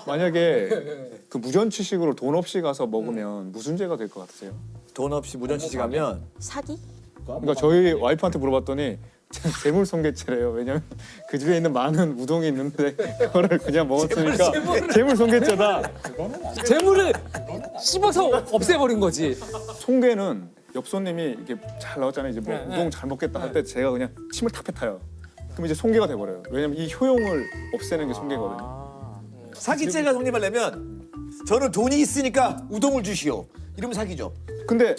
만약에 그 무전취식으로 돈 없이 가서 먹으면 무슨 죄가 될 것 같으세요? 돈 없이 무전취식하면 사기? 그러니까 저희 와이프한테 물어봤더니 재물손괴죄래요. 왜냐면 그 집에 있는 많은 우동이 있는데 그거를 그냥 먹었으니까 재물손괴죄다. 재물을 씹어서 없애버린 거지. 손괴는 옆 손님이 이게 잘 나왔잖아요. 이제 뭐 우동 잘 먹겠다 할 때 제가 그냥 침을 탁 뱉어요. 그럼 이제 손괴가 돼버려요. 왜냐면 이 효용을 없애는 게 손괴거든요. 사기죄가 성립하려면 저는 돈이 있으니까 우동을 주시오. 이러면 사기죠. 근데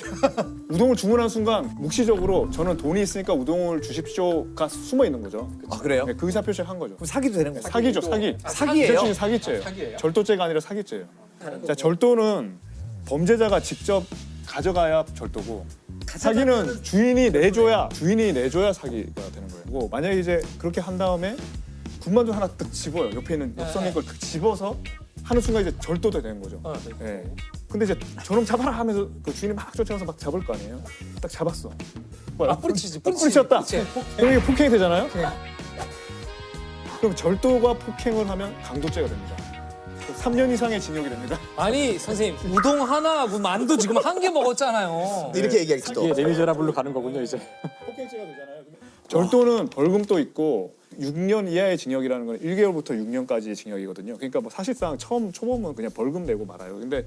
우동을 주문한 순간 묵시적으로 저는 돈이 있으니까 우동을 주십시오가 숨어 있는 거죠. 아 그래요? 네, 그 의사 표시를 한 거죠. 그럼 사기도 되는 거예요? 사기죠, 사기. 사기예요? 구체적인 사기죄예요. 절도죄가 아니라 사기죄예요. 자, 절도는 범죄자가 직접 가져가야 절도고, 사기는 주인이 내줘야 사기가 되는 거예요. 뭐 만약에 이제 그렇게 한 다음에 군만두 하나 딱 집어요. 옆에 있는 옆선인 걸 집어서 하는 순간 이제 절도가 되는 거죠. 예. 근데 이제 저놈 잡아라 하면서 그 주인이 막 쫓아가서 막 잡을 거 아니에요. 딱 잡았어. 뭐야? 뿌리치지, 뿌리쳤다. 그치. 그럼 이게 폭행이 되잖아요. 그럼 절도가 폭행을 하면 강도죄가 됩니다. 3년 이상의 징역이 됩니다. 아니 선생님 우동 하나하고 만두 지금 한 개 먹었잖아요. 이렇게 얘기하겠어. 또. 이게 레미제라블로 가는 거군요 이제. 폭행죄가 되잖아요. 절도는 벌금도 있고 6년 이하의 징역이라는 건 1개월부터 6년까지의 징역이거든요. 그러니까 뭐 사실상 초범은 그냥 벌금 내고 말아요. 근데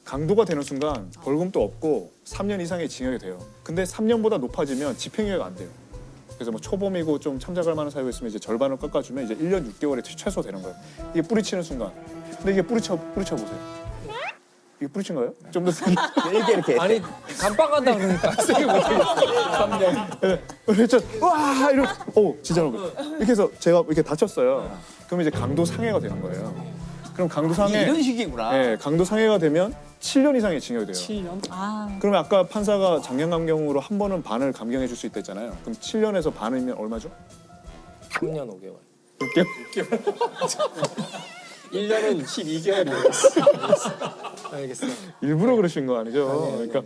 강도가 되는 순간 벌금도 없고 3년 이상의 징역이 돼요. 근데 3년보다 높아지면 집행유예가 안 돼요. 그래서 뭐 초범이고 좀 참작할 만한 사유가 있으면 이제 절반을 깎아주면 이제 1년 6개월에 최소 되는 거예요. 이게 뿌리치는 순간. 근데 이게 뿌리쳐 보세요. 이게 뿌리친 거예요? 좀 더 세게. 이렇게. 아니 감방 간다 그러니까 세게 못해. 그래서 와 이러고 진짜로 이렇게 해서 제가 이렇게 다쳤어요. 그럼 이제 강도 상해가 되는 거예요. 그럼 강도 상해. 이런 식이구나. 네, 강도 상해가 되면 7년 이상의 징역이 돼요. 7년? 아, 그러면 아까 판사가 작년 감경으로 한 번은 반을 감경해 줄 수 있댔잖아요. 그럼 7년에서 반이면 얼마죠? 3년 5개월. 6개월? 1년은 12개월이에요. 알겠어. 일부러 그러신 거 아니죠? 그러니까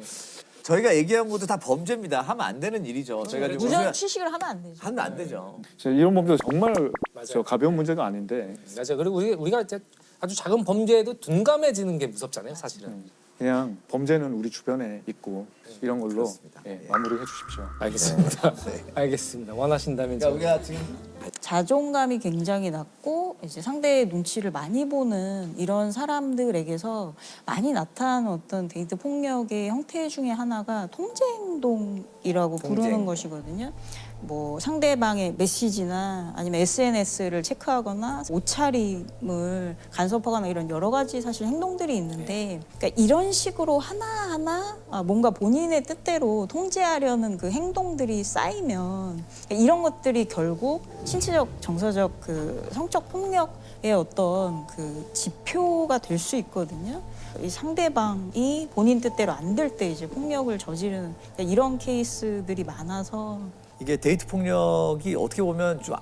저희가 얘기한 것도 다 범죄입니다. 하면 안 되는 일이죠. 저희가 지금 무전 보면 취식을 하면 안 되죠. 하면 안 되죠. 이런 범죄가 정말 저 가벼운 문제가 아닌데 맞아. 그리고 우리가 이제 아주 작은 범죄에도 둔감해지는 게 무섭잖아요, 사실은. 그냥 범죄는 우리 주변에 있고 이런 걸로 그렇습니다. 마무리해 주십시오. 알겠습니다. 알겠습니다. 원하신다면 그러니까 우리가 지금 자존감이 굉장히 낮고 이제 상대의 눈치를 많이 보는 이런 사람들에게서 많이 나타나는 어떤 데이트 폭력의 형태 중에 하나가 통제 행동이라고 부르는 것이거든요. 뭐 상대방의 메시지나 아니면 SNS를 체크하거나 옷차림을 간섭하거나 이런 여러 가지 사실 행동들이 있는데, 그러니까 이런 식으로 하나하나 뭔가 본인의 뜻대로 통제하려는 그 행동들이 쌓이면 이런 것들이 결국 신체적, 정서적 그 성적 폭력의 어떤 그 지표가 될 수 있거든요. 이 상대방이 본인 뜻대로 안 될 때 이제 폭력을 저지르는 이런 케이스들이 많아서 이게 데이트 폭력이 어떻게 보면 좀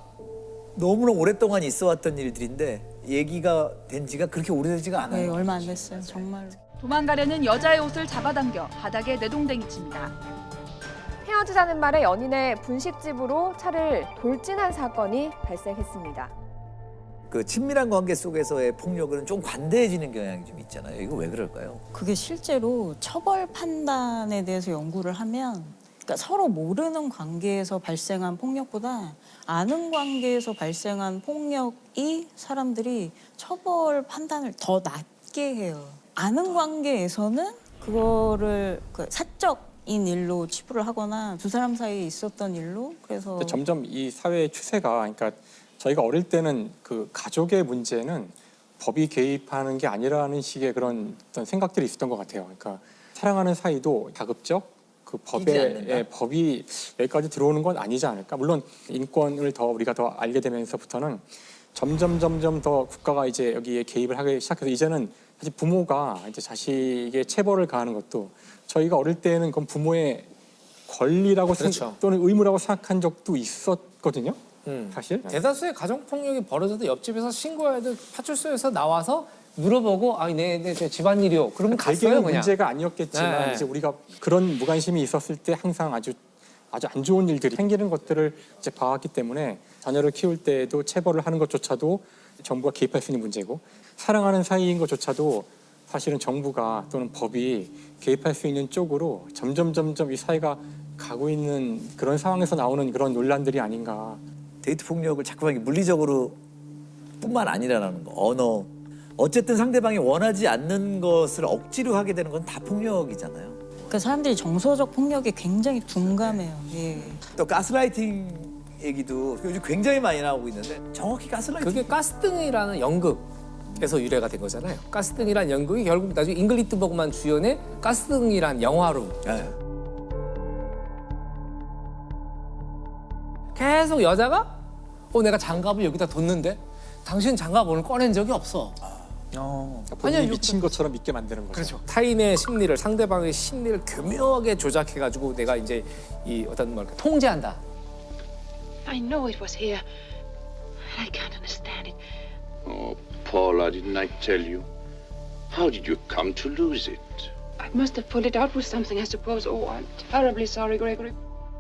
너무나 오랫동안 있어왔던 일들인데 얘기가 된 지가 그렇게 오래되지가 않아요. 네, 얼마 안 됐어요. 정말로. 도망가려는 여자의 옷을 잡아당겨 바닥에 내동댕이칩니다. 헤어지자는 말에 연인의 분식집으로 차를 돌진한 사건이 발생했습니다. 그 친밀한 관계 속에서의 폭력은 좀 관대해지는 경향이 좀 있잖아요. 이거 왜 그럴까요? 그게 실제로 처벌 판단에 대해서 연구를 하면, 그러니까 서로 모르는 관계에서 발생한 폭력보다 아는 관계에서 발생한 폭력이 사람들이 처벌 판단을 더 낮게 해요. 아는 관계에서는 그거를 그 사적인 일로 치부를 하거나 두 사람 사이에 있었던 일로, 그래서 점점 이 사회의 추세가, 그러니까 저희가 어릴 때는 그 가족의 문제는 법이 개입하는 게 아니라는 식의 그런 어떤 생각들이 있었던 것 같아요. 그러니까 사랑하는 사이도 가급적 그 법이 여기까지 들어오는 건 아니지 않을까. 물론 인권을 더 우리가 더 알게 되면서부터는 점점 더 국가가 이제 여기에 개입을 하기 시작해서 이제는 사실 부모가 이제 자식의 체벌을 가하는 것도 저희가 어릴 때는 그건 부모의 권리라고 그렇죠. 또는 의무라고 생각한 적도 있었거든요. 사실. 대다수의 가정폭력이 벌어져도 옆집에서 신고해도 파출소에서 나와서 물어보고 네, 저 집안일이요. 그러면 갔어요, 대개는 그냥. 문제가 아니었겠지만 네. 이제 우리가 그런 무관심이 있었을 때 항상 아주 안 좋은 일들이 생기는 것들을 이제 봐왔기 때문에 자녀를 키울 때에도 체벌을 하는 것조차도 정부가 개입할 수 있는 문제고, 사랑하는 사이인 것조차도 사실은 정부가 또는 법이 개입할 수 있는 쪽으로 점점 이 사회가 가고 있는 그런 상황에서 나오는 그런 논란들이 아닌가. 데이트 폭력을 자꾸만 물리적으로 뿐만 아니라는 거. 언어. 어쨌든 상대방이 원하지 않는 것을 억지로 하게 되는 건 다 폭력이잖아요. 그 사람들이 정서적 폭력에 굉장히 둔감해요. 예. 또 가스라이팅 얘기도 요즘 굉장히 많이 나오고 있는데 정확히 가스라이팅. 그게 가스등이라는 연극에서 유래가 된 거잖아요. 가스등이라는 연극이 결국 나중에 잉글리트 버그만 주연의 가스등이라는 영화로 네. 계속 여자가 내가 장갑을 여기다 뒀는데 당신 장갑 오늘 꺼낸 적이 없어. 본인이 아니요, 미친 것처럼 믿게 만드는 거죠. 그렇죠. 타인의 심리를 상대방의 심리를 교묘하게 조작해가지고 내가 이제 이 어떤 뭐랄까 통제한다. I know it was here. I can't understand it. Oh, Paula, didn't I tell you? How did you come to lose it? I must have pulled it out with something, I suppose. Oh, I'm terribly sorry, Gregory.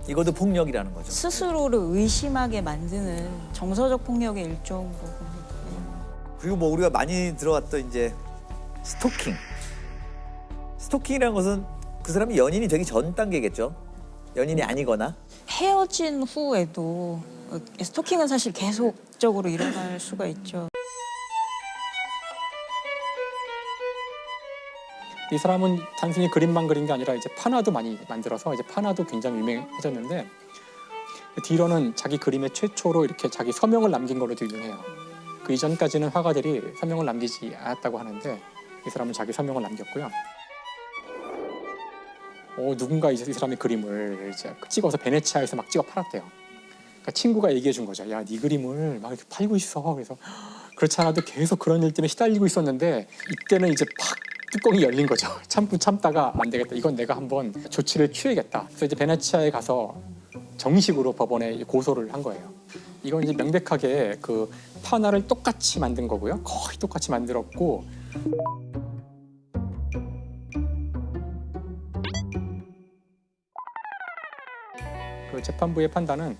이것도 폭력이라는 거죠. 스스로를 의심하게 만드는 정서적 폭력의 일종으로. 그리고 뭐 우리가 많이 들어왔던 이제 스토킹. 스토킹이라는 것은 그 사람이 연인이 되기 전 단계겠죠. 연인이 아니거나. 헤어진 후에도 스토킹은 사실 계속적으로 일어날 수가 있죠. 이 사람은 단순히 그림만 그린 게 아니라 이제 판화도 많이 만들어서 이제 판화도 굉장히 유명해졌는데 디러는 자기 그림에 최초로 이렇게 자기 서명을 남긴 걸로도 유명해요. 그 이전까지는 화가들이 서명을 남기지 않았다고 하는데 이 사람은 자기 서명을 남겼고요. 누군가 이 사람의 그림을 이제 찍어서 베네치아에서 막 찍어 팔았대요. 그러니까 친구가 얘기해 준 거죠. 야, 네 그림을 막 이렇게 팔고 있어. 그래서 그렇지 않아도 계속 그런 일 때문에 시달리고 있었는데 이때는 이제 팍 뚜껑이 열린 거죠. 참다가 안 되겠다. 이건 내가 한번 조치를 취해야겠다. 그래서 이제 베네치아에 가서 정식으로 법원에 고소를 한 거예요. 이건 이제 명백하게 그 판화를 똑같이 만든 거고요. 거의 똑같이 만들었고 그 재판부의 판단은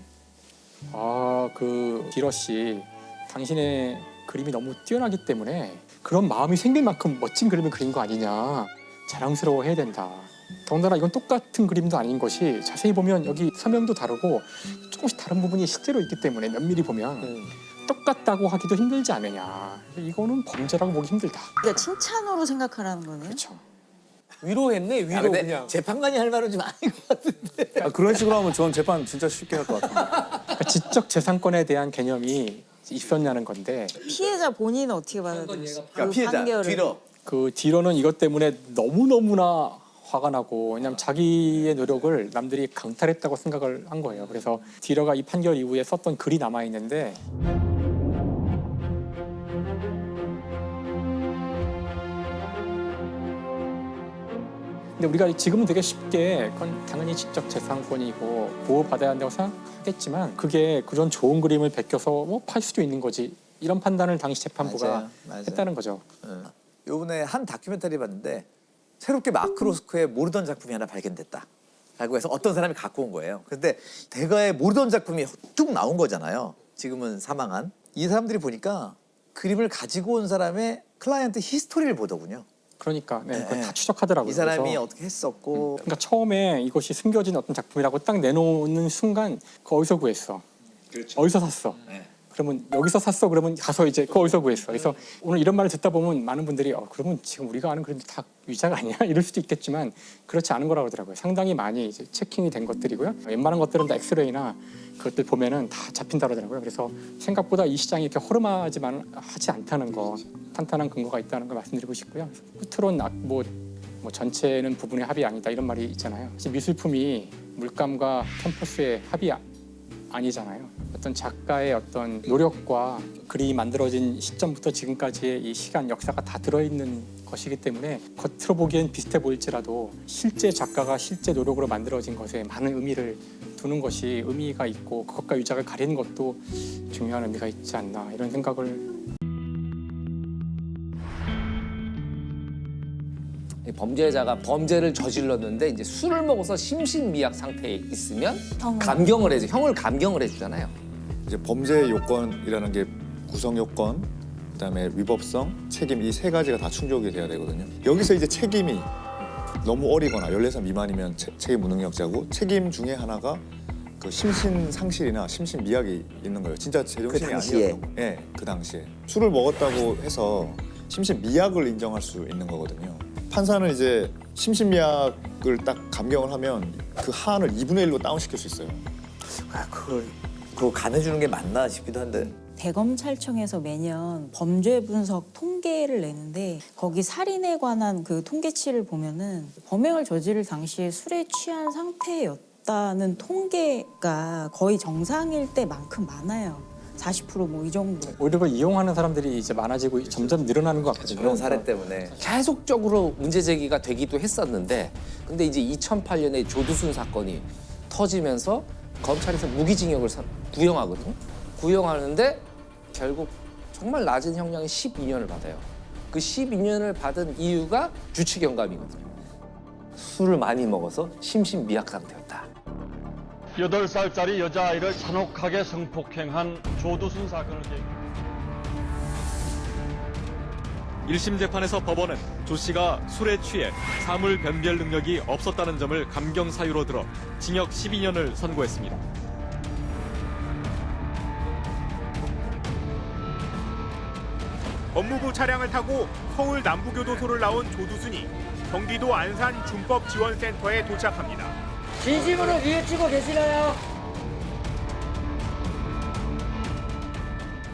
그 디러 씨 당신의 그림이 너무 뛰어나기 때문에 그런 마음이 생길 만큼 멋진 그림을 그린 거 아니냐. 자랑스러워해야 된다. 더군다나 이건 똑같은 그림도 아닌 것이 자세히 보면 여기 서명도 다르고 조금씩 다른 부분이 실제로 있기 때문에 면밀히 보면 똑같다고 하기도 힘들지 않느냐. 이거는 범죄라고 보기 힘들다. 그러니까 칭찬으로 생각하라는 거네요. 그렇죠. 위로했네 위로 근데 그냥. 재판관이 할 말은 좀 아닌 것 같은데. 그런 식으로 하면 저는 재판 진짜 쉽게 할 것 같아요. 그러니까 지적 재산권에 대한 개념이 있었냐는 건데 피해자 본인은 어떻게 받아들였어요? 그러니까 피해자 판결을. 뒤로. 그 디러는 이것 때문에 너무너무나 화가 나고 왜냐하면 자기의 노력을 남들이 강탈했다고 생각을 한 거예요. 그래서 디러가 이 판결 이후에 썼던 글이 남아있는데 근데 우리가 지금은 되게 쉽게 그건 당연히 지적 재산권이고 보호받아야 한다고 생각하겠지만 그게 그런 좋은 그림을 베껴서 팔 수도 있는 거지 이런 판단을 당시 재판부가 맞아요. 했다는 거죠. 요번에 한 다큐멘터리 봤는데 새롭게 마크 로스코의 모르던 작품이 하나 발견됐다. 라고 해서 어떤 사람이 갖고 온 거예요. 근데 대가의 모르던 작품이 쭉 나온 거잖아요. 지금은 사망한. 이 사람들이 보니까 그림을 가지고 온 사람의 클라이언트 히스토리를 보더군요. 그러니까 그걸 다 추적하더라고요. 이 사람이 그래서 어떻게 했었고. 그러니까 처음에 이것이 숨겨진 어떤 작품이라고 딱 내놓는 순간 그거 어디서 구했어? 그렇죠. 어디서 샀어? 네. 그러면 여기서 샀어? 그러면 가서 이제 그거 어디서 구했어? 그래서 오늘 이런 말을 듣다 보면 많은 분들이 그러면 지금 우리가 아는 그림들 다 위자가 아니야? 이럴 수도 있겠지만 그렇지 않은 거라고 하더라고요. 상당히 많이 이제 체킹이 된 것들이고요. 웬만한 것들은 다 엑스레이나 그것들 보면은 다 잡힌다고 하더라고요. 그래서 생각보다 이 시장이 이렇게 허름하지만 하지 않다는 거, 탄탄한 근거가 있다는 걸 말씀드리고 싶고요. 끝으로는 뭐 전체는 부분의 합이 아니다 이런 말이 있잖아요. 사실 미술품이 물감과 캔버스의 합이 아니잖아요. 어떤 작가의 어떤 노력과 글이 만들어진 시점부터 지금까지의 이 시간 역사가 다 들어있는 것이기 때문에 겉으로 보기엔 비슷해 보일지라도 실제 작가가 실제 노력으로 만들어진 것에 많은 의미를 두는 것이 의미가 있고 그것과 유작을 가리는 것도 중요한 의미가 있지 않나 이런 생각을 범죄자가 범죄를 저질렀는데 이제 술을 먹어서 심신미약 상태에 있으면 형을. 감경을 해줘 형을 감경을 해주잖아요. 이제 범죄 요건이라는 게 구성 요건, 그다음에 위법성, 책임 이 세 가지가 다 충족이 돼야 되거든요. 여기서 이제 책임이 너무 어리거나 14살 미만이면 책임 무능력자고 책임 중에 하나가 그 심신 상실이나 심신 미약이 있는 거예요. 진짜 제정신이 그 당시에. 아니었던 거. 네, 그 당시에 술을 먹었다고 해서 심신 미약을 인정할 수 있는 거거든요. 판사는 이제 심신 미약을 딱 감경을 하면 그 하한을 2분의 1로 다운시킬 수 있어요. 아, 그걸 가내주는 게 맞나 싶기도 한데. 대검찰청에서 매년 범죄 분석 통계를 내는데 거기 살인에 관한 그 통계치를 보면은 범행을 저지를 당시에 술에 취한 상태였다는 통계가 거의 정상일 때만큼 많아요. 40% 뭐 이 정도. 오히려 그걸 이용하는 사람들이 이제 많아지고 점점 늘어나는 것 같거든요. 그런 사례 때문에. 계속적으로 문제 제기가 되기도 했었는데 근데 이제 2008년에 조두순 사건이 터지면서 검찰에서 무기징역을 구형하거든요. 구형하는데 결국 정말 낮은 형량이 12년을 받아요. 그 12년을 받은 이유가 주치 경감이거든요. 술을 많이 먹어서 심신미약 상태였다. 8살짜리 여자아이를 잔혹하게 성폭행한 조두순 사건을 1심 재판에서 법원은 조 씨가 술에 취해 사물 변별 능력이 없었다는 점을 감경 사유로 들어 징역 12년을 선고했습니다. 법무부 차량을 타고 서울 남부교도소를 나온 조두순이 경기도 안산 준법지원센터에 도착합니다. 진심으로 뉘우치고 계시나요?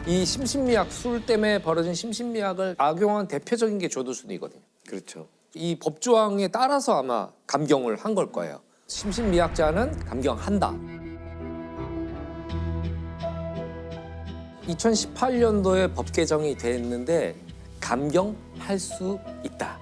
이 심신미약, 술 때문에 벌어진 심신미약을 악용한 대표적인 게 조두순이거든요. 그렇죠. 이 법조항에 따라서 아마 감경을 한 걸 거예요. 심신미약자는 감경한다. 2018년도에 법 개정이 됐는데 감경할 수 있다.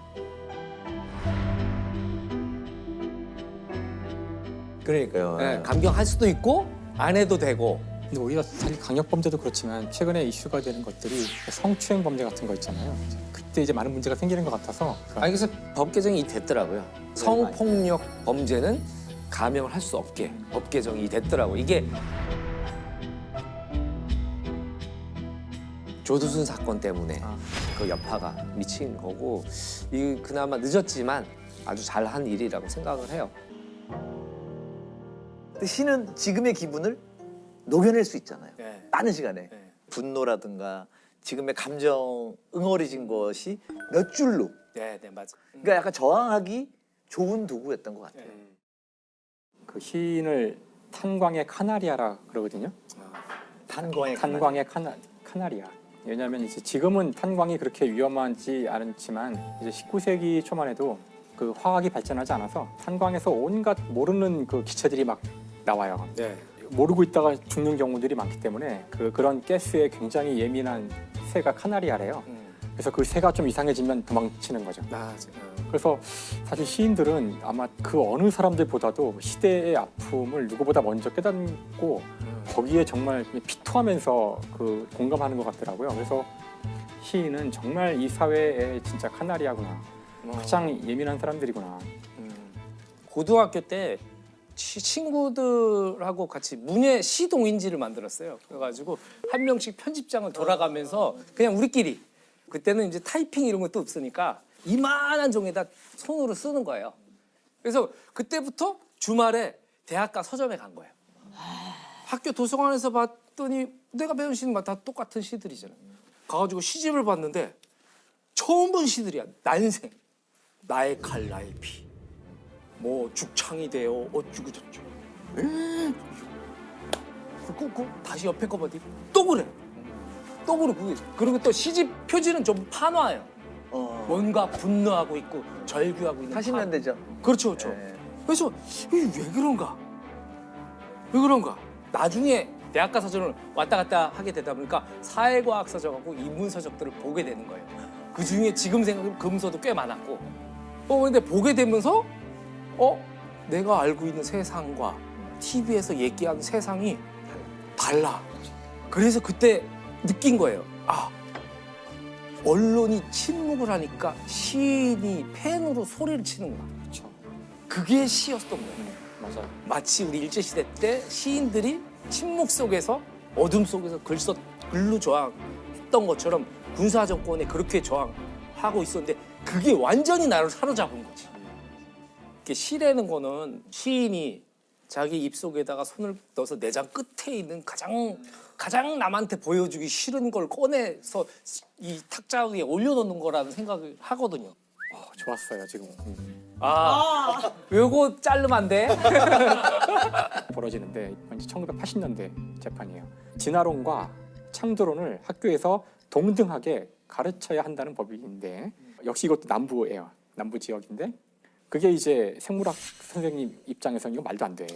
그러니까요. 네, 감경할 수도 있고 안 해도 되고. 근데 오히려 사실 강력범죄도 그렇지만 최근에 이슈가 되는 것들이 성추행 범죄 같은 거 있잖아요. 그때 이제 많은 문제가 생기는 것 같아서. 아니 그래서 법 개정이 됐더라고요. 성폭력 범죄는 감형을 할 수 없게 법 개정이 됐더라고. 이게 조두순 사건 때문에 그 여파가 미친 거고 이 그나마 늦었지만 아주 잘한 일이라고 생각을 해요. 근데 시는 지금의 기분을 녹여낼 수 있잖아요. 네. 빠른 시간에. 네. 분노라든가 지금의 감정 응어리진 것이 몇 줄로. 네, 맞아. 그러니까 약간 저항하기 좋은 도구였던 것 같아요. 그 시인을 탄광의 카나리아라 그러거든요. 탄광의 카나리아. 왜냐하면 이제 지금은 탄광이 그렇게 위험하지 않지만 이제 19세기 초만 해도 그 화학이 발전하지 않아서 탄광에서 온갖 모르는 그 기체들이 막 나와요. 네. 모르고 있다가 죽는 경우들이 많기 때문에 그런 가스에 굉장히 예민한 새가 카나리아래요. 그래서 그 새가 좀 이상해지면 도망치는 거죠. 그래서 사실 시인들은 아마 그 어느 사람들보다도 시대의 아픔을 누구보다 먼저 깨닫고 거기에 정말 피토하면서 그 공감하는 것 같더라고요. 그래서 시인은 정말 이 사회의 진짜 카나리아구나. 가장 예민한 사람들이구나. 고등학교 때 친구들하고 같이 문예 시동인지를 만들었어요. 그래가지고 한 명씩 편집장을 돌아가면서 그냥 우리끼리 그때는 이제 타이핑 이런 것도 없으니까 이만한 종에다 손으로 쓰는 거예요. 그래서 그때부터 주말에 대학가 서점에 간 거예요. 학교 도서관에서 봤더니 내가 배운 시는 다 똑같은 시들이잖아요. 가가지고 시집을 봤는데 처음 본 시들이야. 난생, 나의 칼, 나의 피, 뭐 죽창이 되어 어쩌고 저쩌고. 그 다시 옆에 거 봤더니 또 그래. 또 그러고 그리고 또 시집 표지는 좀 판화예요. 뭔가 분노하고 있고 절규하고 있는. 80년대죠. 그렇죠, 그렇죠. 네. 그래서 이게 왜 그런가? 왜 그런가? 나중에 대학가 서적을 왔다 갔다 하게 되다 보니까 사회과학 서적하고 인문 서적들을 보게 되는 거예요. 그 중에 지금 생각하면 금서도 꽤 많았고. 근데 보게 되면서 내가 알고 있는 세상과 TV에서 얘기하는 세상이 달라. 그래서 그때 느낀 거예요. 언론이 침묵을 하니까 시인이 펜으로 소리를 치는구나. 그렇죠. 그게 시였던 거예요. 맞아요. 마치 우리 일제시대 때 시인들이 침묵 속에서 어둠 속에서 글로 저항했던 것처럼 군사 정권에 그렇게 저항하고 있었는데 그게 완전히 나를 사로잡은 거지. 이렇게 시라는 거는 시인이 자기 입속에다가 손을 넣어서 내장 끝에 있는 가장 남한테 보여주기 싫은 걸 꺼내서 이 탁자 위에 올려놓는 거라는 생각을 하거든요. 좋았어요 지금. 요거 자르면 안 돼? 벌어지는데 이제 1980년대 재판이에요. 진화론과 창조론을 학교에서 동등하게 가르쳐야 한다는 법인데 역시 이것도 남부예요. 남부 지역인데 그게 이제 생물학 선생님 입장에서는 이거 말도 안 돼.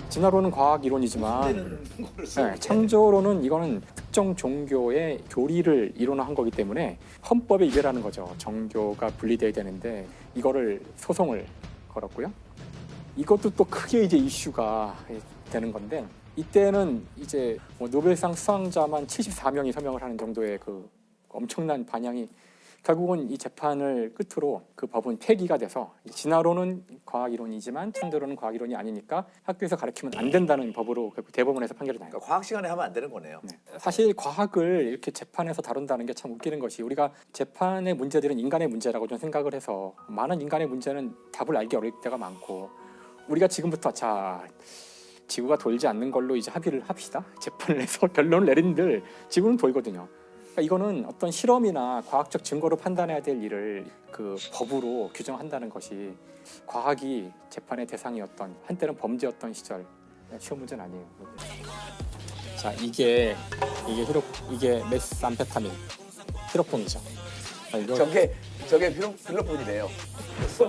진화론은 과학 이론이지만 창조론은 이거는 특정 종교의 교리를 이론화한 거기 때문에 헌법에 위배라는 거죠. 정교가 분리돼야 되는데 이거를 소송을 걸었고요. 이것도 또 크게 이제 이슈가 되는 건데 이때는 이제 뭐 노벨상 수상자만 74명이 서명을 하는 정도의 그 엄청난 반향이 결국은 이 재판을 끝으로 그 법은 폐기가 돼서 진화론은 과학이론이지만 창조론은 과학이론이 아니니까 학교에서 가르치면 안 된다는 법으로 대법원에서 판결이 나요. 그러니까 과학 시간에 하면 안 되는 거네요. 네. 사실 과학을 이렇게 재판에서 다룬다는 게 참 웃기는 것이 우리가 재판의 문제들은 인간의 문제라고 좀 생각을 해서 많은 인간의 문제는 답을 알기 어려울 때가 많고 우리가 지금부터 자 지구가 돌지 않는 걸로 이제 합의를 합시다. 재판을 해서 결론을 내린들 지구는 돌거든요. 그러니까 이거는 어떤 실험이나 과학적 증거로 판단해야 될 일을 그 법으로 규정한다는 것이 과학이 재판의 대상이었던 한때는 범죄였던 시절 쉬운 문제는 아니에요. 자 이게 메스암페타민 피로폰이죠. 저게 필로폰이래요.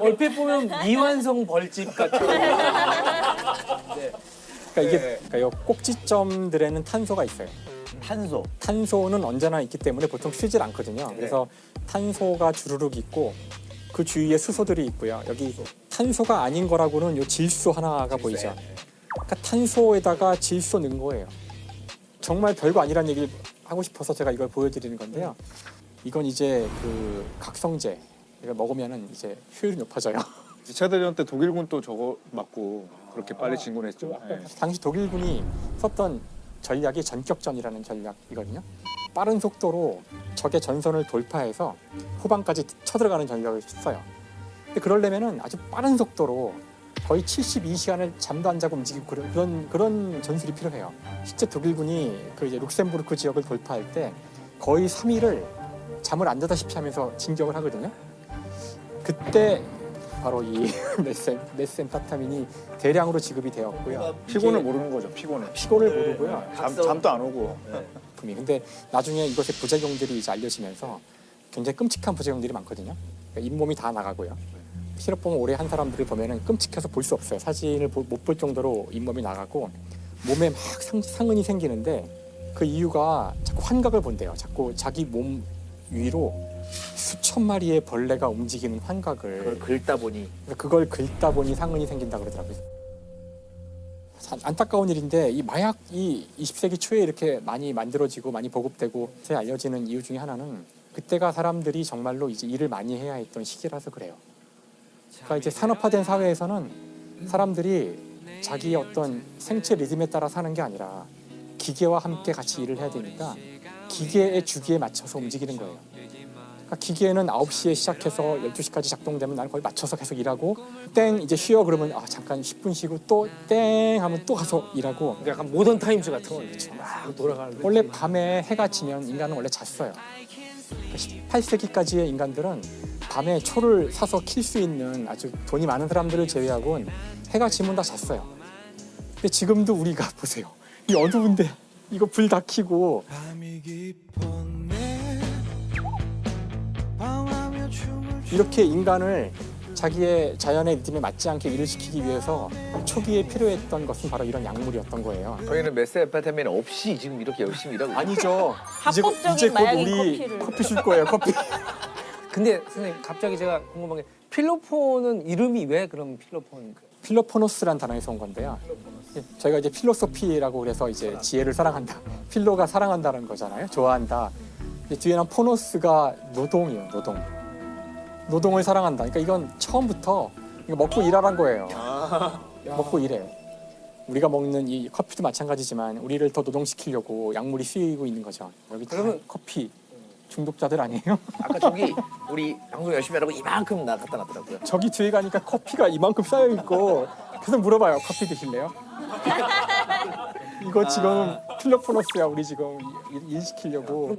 얼핏 보면 이완성 벌집 같은. 네. 그러니까 이 꼭지점들에는 탄소가 있어요. 탄소는 언제나 있기 때문에 보통 쓰질 않거든요. 그래서 탄소가 주르륵 있고 그 주위에 수소들이 있고요. 여기 탄소가 아닌 거라고는 요 질소 하나가 보이죠. 그러니까 탄소에다가 질소 넣은 거예요. 정말 별거 아니란 얘기를 하고 싶어서 제가 이걸 보여드리는 건데요. 이건 이제 그 각성제 이걸 먹으면은 이제 효율이 높아져요. 2차 대전 때 독일군 또 저거 맞고 그렇게 빨리 진군했죠. 당시 독일군이 썼던 전략이 전격전이라는 전략이거든요. 빠른 속도로 적의 전선을 돌파해서 후방까지 쳐들어가는 전략을 써요. 근데 그러려면은 아주 빠른 속도로 거의 72시간을 잠도 안 자고 움직이고 그런 전술이 필요해요. 실제 독일군이 그 이제 룩셈부르크 지역을 돌파할 때 거의 3일을 잠을 안 자다시피 하면서 진격을 하거든요. 그때 바로 이 메스암페타민이 대량으로 지급이 되었고요. 피곤을 모르는 거죠. 피곤을 모르고요. 잠도 안 오고. 근데 나중에 이것의 부작용들이 이제 알려지면서 굉장히 끔찍한 부작용들이 많거든요. 그러니까 잇몸이 다 나가고요. 실업보험 오래 한 사람들을 보면은 끔찍해서 볼 수 없어요. 사진을 못 볼 정도로 잇몸이 나가고 몸에 막 상흔이 생기는데 그 이유가 자꾸 환각을 본대요. 자꾸 자기 몸 위로 수천 마리의 벌레가 움직이는 환각을 그걸 긁다 보니 상흔이 생긴다 그러더라고요. 안타까운 일인데 이 마약이 20세기 초에 이렇게 많이 만들어지고 많이 보급되고 알려지는 이유 중에 하나는 그때가 사람들이 정말로 이제 일을 많이 해야 했던 시기라서 그래요. 그러니까 이제 산업화된 사회에서는 사람들이 자기의 어떤 생체 리듬에 따라 사는 게 아니라 기계와 함께 같이 일을 해야 되니까 기계의 주기에 맞춰서 움직이는 거예요. 그러니까 기계는 9시에 시작해서 12시까지 작동되면 나는 거의 맞춰서 계속 일하고 땡 이제 쉬어 그러면 잠깐 10분 쉬고 또 땡 하면 또 가서 일하고 약간 모던 타임즈 같은 거 막 돌아가는 원래 밤에 해가 지면 인간은 원래 잤어요. 18세기까지의 인간들은 밤에 초를 사서 킬 수 있는 아주 돈이 많은 사람들을 제외하고는 해가 지면 다 잤어요. 근데 지금도 우리가 보세요. 이 어두운데 이거 불 다 켜고 이렇게 인간을 자기의 자연의 리듬에 맞지 않게 일을 시키기 위해서 초기에 필요했던 것은 바로 이런 약물이었던 거예요. 저희는 메스암페타민 없이 지금 이렇게 열심히 일하고 아니죠. 합법적인 이제 곧 마약인 우리 커피 줄 거예요. 커피. 근데 선생님 갑자기 제가 궁금한 게 필로폰은 이름이 왜 그럼 필로폰? 필로포노스란 단어에서 온 건데요. 저희가 이제 필로소피라고 그래서 이제 지혜를 사랑한다. 필로가 사랑한다는 거잖아요. 좋아한다. 뒤에는 포노스가 노동이에요. 노동을 사랑한다. 그러니까 이건 처음부터 이거 먹고 일하란 거예요. 먹고 이래요. 우리가 먹는 이 커피도 마찬가지지만 우리를 더 노동시키려고 약물이 쓰이고 있는 거죠. 여기 다 그러면- 커피 중독자들 아니에요? 아까 저기 우리 방송 열심히 하라고 이만큼 갖다 놨더라고요. 저기 뒤에 가니까 커피가 이만큼 쌓여 있고 그래서 물어봐요. 커피 드실래요? 이거 지금 필로포너스야. 우리 지금 일 시키려고.